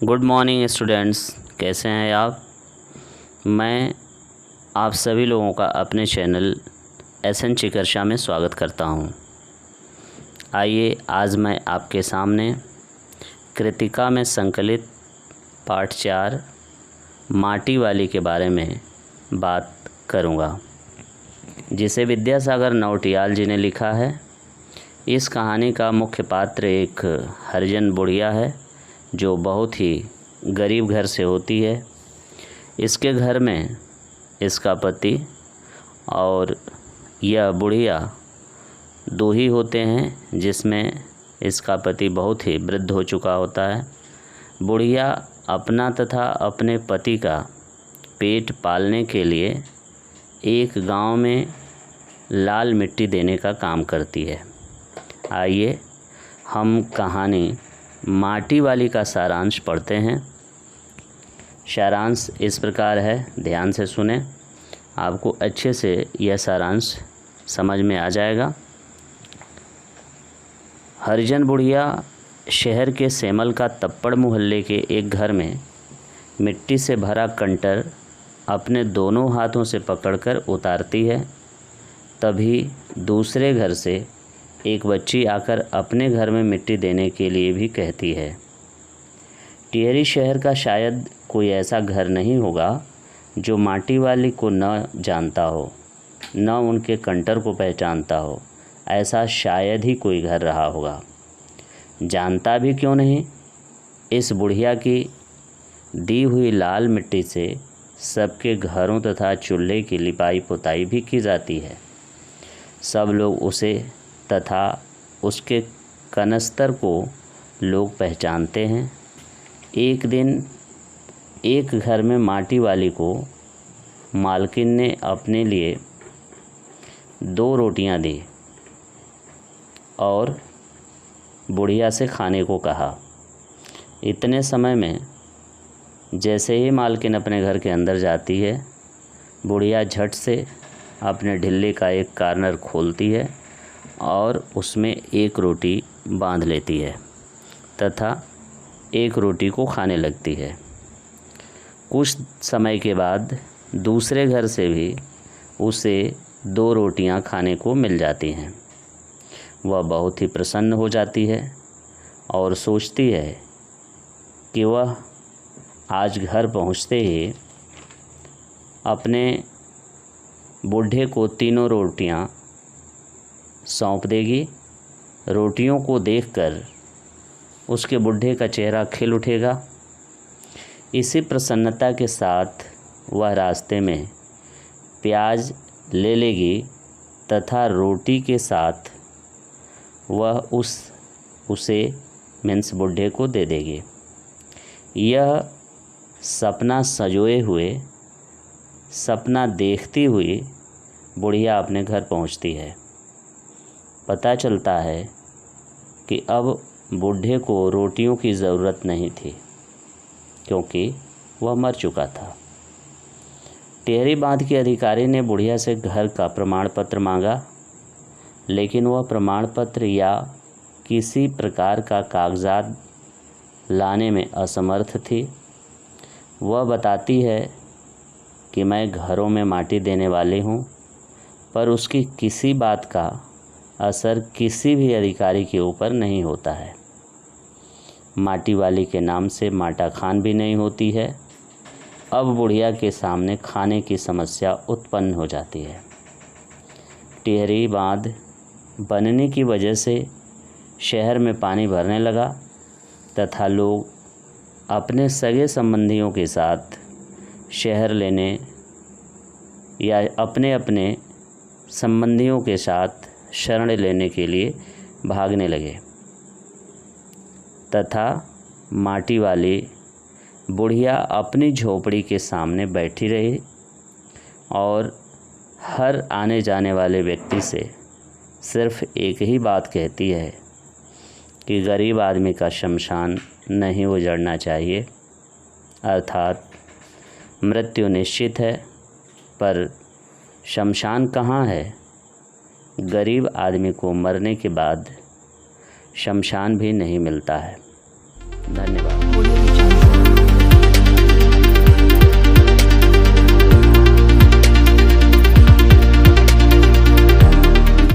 Good morning students, कैसे हैं आप। मैं आप सभी लोगों का अपने चैनल एसएन चिकर्षा में स्वागत करता हूं। आइए आज मैं आपके सामने कृतिका में संकलित पाठ 4 माटी वाली के बारे में बात करूंगा, जिसे विद्यासागर नौटियाल जी ने लिखा है। इस कहानी का मुख्य पात्र एक हरिजन बुढ़िया है जो बहुत ही गरीब घर से होती है। इसके घर में इसका पति और यह बुढ़िया दो ही होते हैं, जिसमें इसका पति बहुत ही वृद्ध हो चुका होता है। बुढ़िया अपना तथा अपने पति का पेट पालने के लिए एक गांव में लाल मिट्टी देने का काम करती है। आइए हम कहानी माटी वाली का सारांश पढ़ते हैं। सारांश इस प्रकार है, ध्यान से सुने, आपको अच्छे से यह सारांश समझ में आ जाएगा। हरिजन बुढ़िया शहर के सेमल का तप्पड़ मोहल्ले के एक घर में मिट्टी से भरा कंटर अपने दोनों हाथों से पकड़कर उतारती है। तभी दूसरे घर से एक बच्ची आकर अपने घर में मिट्टी देने के लिए भी कहती है। टिहरी शहर का शायद कोई ऐसा घर नहीं होगा जो माटी वाली को न जानता हो, न उनके कंटर को पहचानता हो। ऐसा शायद ही कोई घर रहा होगा। जानता भी क्यों नहीं, इस बुढ़िया की दी हुई लाल मिट्टी से सबके घरों तथा चूल्हे की लिपाई पुताई भी की जाती है। सब लोग उसे तथा उसके कनस्तर को लोग पहचानते हैं। एक दिन एक घर में माटी वाली को मालकिन ने अपने लिए 2 रोटियां दी और बुढ़िया से खाने को कहा। इतने समय में जैसे ही मालकिन अपने घर के अंदर जाती है, बुढ़िया झट से अपने ढिल्ले का एक कार्नर खोलती है और उसमें एक रोटी बांध लेती है तथा एक रोटी को खाने लगती है। कुछ समय के बाद दूसरे घर से भी उसे 2 रोटियां खाने को मिल जाती हैं। वह बहुत ही प्रसन्न हो जाती है और सोचती है कि वह आज घर पहुंचते ही अपने बूढ़े को 3 रोटियां सौंप देगी। रोटियों को देखकर उसके बूढ़े का चेहरा खिल उठेगा। इसी प्रसन्नता के साथ वह रास्ते में प्याज ले लेगी तथा रोटी के साथ वह उसे मीन्स बूढ़े को दे देगी। यह सपना संजोए हुए, सपना देखती हुई बुढ़िया अपने घर पहुंचती है। पता चलता है कि अब बूढ़े को रोटियों की ज़रूरत नहीं थी, क्योंकि वह मर चुका था। टिहरी बांध के अधिकारी ने बुढ़िया से घर का प्रमाण पत्र मांगा, लेकिन वह प्रमाण पत्र या किसी प्रकार का कागजात लाने में असमर्थ थी। वह बताती है कि मैं घरों में माटी देने वाली हूँ, पर उसकी किसी बात का असर किसी भी अधिकारी के ऊपर नहीं होता है। माटी वाली के नाम से माटा खान भी नहीं होती है। अब बुढ़िया के सामने खाने की समस्या उत्पन्न हो जाती है। टिहरी बांध बनने की वजह से शहर में पानी भरने लगा तथा लोग अपने सगे संबंधियों के साथ शहर लेने या अपने अपने संबंधियों के साथ शरण लेने के लिए भागने लगे तथा माटी वाली बुढ़िया अपनी झोपड़ी के सामने बैठी रही और हर आने जाने वाले व्यक्ति से सिर्फ एक ही बात कहती है कि गरीब आदमी का शमशान नहीं उजड़ना चाहिए, अर्थात मृत्यु निश्चित है, पर शमशान कहाँ है। गरीब आदमी को मरने के बाद शमशान भी नहीं मिलता है। धन्यवाद।